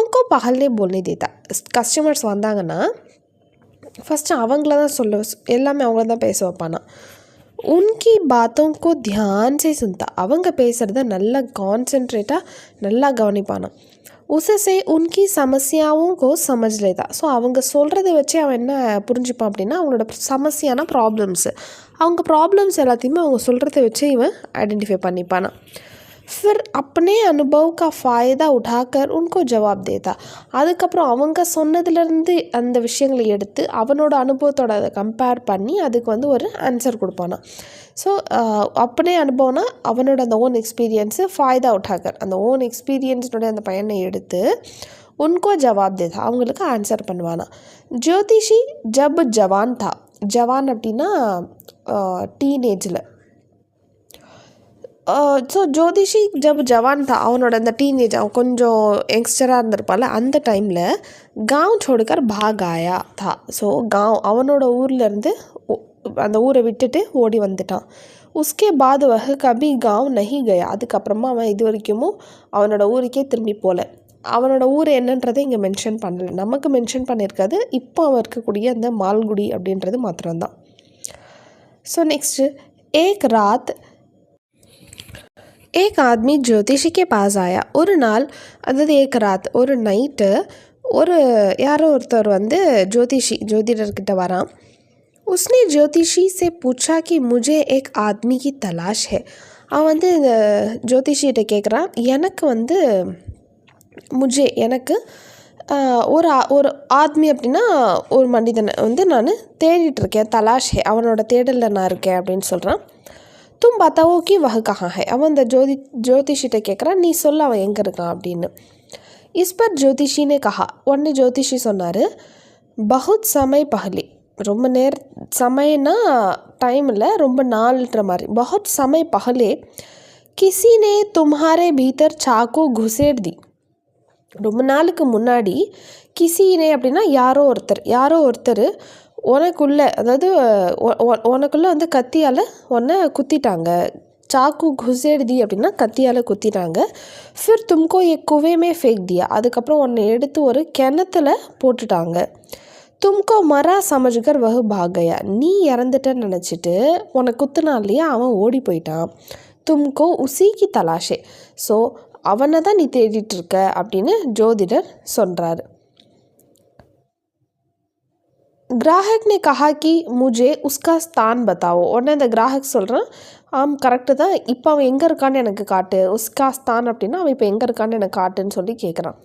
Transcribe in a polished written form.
को पहले बोलने देता कस्टमर्स வந்தாங்கன்னா ஃபஸ்ட்டு அவங்கள தான் எல்லாமே அவங்கள தான் பேச வைப்பானா उनकी बातों को ध्यान से सुनता அவங்க பேசுகிறத நல்லா கான்சென்ட்ரேட்டாக நல்லா கவனிப்பானா उससे उनकी समस्याओं को समझ लेता ஸோ அவங்க சொல்கிறத வச்சு அவன் என்ன புரிஞ்சுப்பான் அப்படின்னா அவங்களோட சமஸ்யானா ப்ராப்ளம்ஸு அவங்க ப்ராப்ளம்ஸ் எல்லாத்தையுமே அவங்க சொல்கிறத வச்சு இவன் ஐடென்டிஃபை பண்ணிப்பானா फिर अपने अनुभव का फ़ायदा उठाकर उनको जवाब देता அதுக்கப்புறம் அவங்க சொன்னதுலேருந்து அந்த விஷயங்களை எடுத்து அவனோட அனுபவத்தோட அதை கம்பேர் பண்ணி அதுக்கு வந்து ஒரு ஆன்சர் கொடுப்பானா ஸோ अपने அனுபவம்னா அவனோட அந்த ஓன் எக்ஸ்பீரியன்ஸு फ़ायदा उठाकर அந்த ஓன் எக்ஸ்பீரியன்ஸோடைய அந்த பயனை எடுத்து उनको जवाब देता அவங்களுக்கு ஆன்சர் பண்ணுவானா ஜோதிஷி ஜப் ஜவான் தா ஜவான் அப்படின்னா டீனேஜில் ஸோ ஜோதிஷி ஜப் ஜவான் தான் அவனோட அந்த டீனேஜ் அவன் கொஞ்சம் யங்ஸ்டராக இருந்திருப்பாள் அந்த டைமில் गांव छोड़कर भाग आया था ஸோ அவனோட ஊர்லேருந்து அந்த ஊரை விட்டுட்டு ஓடி வந்துட்டான் उसके बाद वह कभी गांव नहीं गया அதுக்கப்புறமா அவன் இது வரைக்கும் அவனோட ஊருக்கே திரும்பி போகல அவனோட ஊர் என்னன்றதை இங்கே மென்ஷன் பண்ணலை நமக்கு மென்ஷன் பண்ணியிருக்காது இப்போ அவன் இருக்கக்கூடிய அந்த மால்குடி அப்படின்றது மாத்திரம்தான் ஸோ நெக்ஸ்ட்டு एक रात एक आदमी ज्योतिषी के पास आया ஒரு நாள் அதாவது एक रात ஒரு நைட்டு ஒரு யாரோ ஒருத்தர் வந்து ஜோதிடர்கிட்ட வரான் उसने ज्योतिषी से पूछा कि मुझे एक आदमी की तलाश है அவன் வந்து இந்த ஜோதிஷிகிட்ட கேட்குறான் எனக்கு வந்து எனக்கு ஒரு ஆத்மி அப்படின்னா ஒரு மனிதனை வந்து நான் தேடிட்டுருக்கேன் தலாஷ் ஹே அவனோட தேடலில் நான் இருக்கேன் அப்படின்னு சொல்கிறான் तुम बताओ कि वह कहाँ है அவன் அந்த ஜோதிஷிட்ட கேட்குறான் நீ சொல்ல அவன் எங்கே இருக்கான் அப்படின்னு इस पर ज्योतिषी ने कहा உடனே ஜோதிஷி சொன்னார் बहुत समय पहले ரொம்ப சமயம்னா டைமில் ரொம்ப நாள்ன்ற மாதிரி बहुत समय पहले किसी ने तुम्हारे भीतर चाकू घुसेड़ दी ரொம்ப நாளுக்கு முன்னாடி கிசினே அப்படின்னா யாரோ ஒருத்தர் உனக்குள்ளே அதாவது உனக்குள்ளே வந்து கத்தியால் உன்னை குத்திட்டாங்க சாக்கு குசேடுதி அப்படின்னா கத்தியால் குத்திட்டாங்க ஃபிர் தும்கோ ஏ குவேமே ஃபேக் தியா அதுக்கப்புறம் உன்னை எடுத்து ஒரு கிணத்துல போட்டுட்டாங்க தும்கோ மரா சமஜ்கர் வகு பாகையா நீ இறந்துட்டன்னு நினச்சிட்டு உன்னை குத்துனா இல்லையா அவன் ஓடி போயிட்டான் தும்கோ உசிக்கு தலாஷே ஸோ அவனை தான் நீ தேடிட்டுருக்க அப்படின்னு ஜோதிடர் சொல்கிறாரு ग्राहक ने कहा कि मुझे उसका स्थान बताओ உடனே அந்த கிராஹக் சொல்கிறான் கரெக்டு தான் இப்போ அவன் எங்கே இருக்கான்னு எனக்கு காட்டு உஸ்கா ஸ்தான் அப்படின்னா அவன் இப்போ எங்கே இருக்கான்னு எனக்கு காட்டுன்னு சொல்லி கேட்குறான்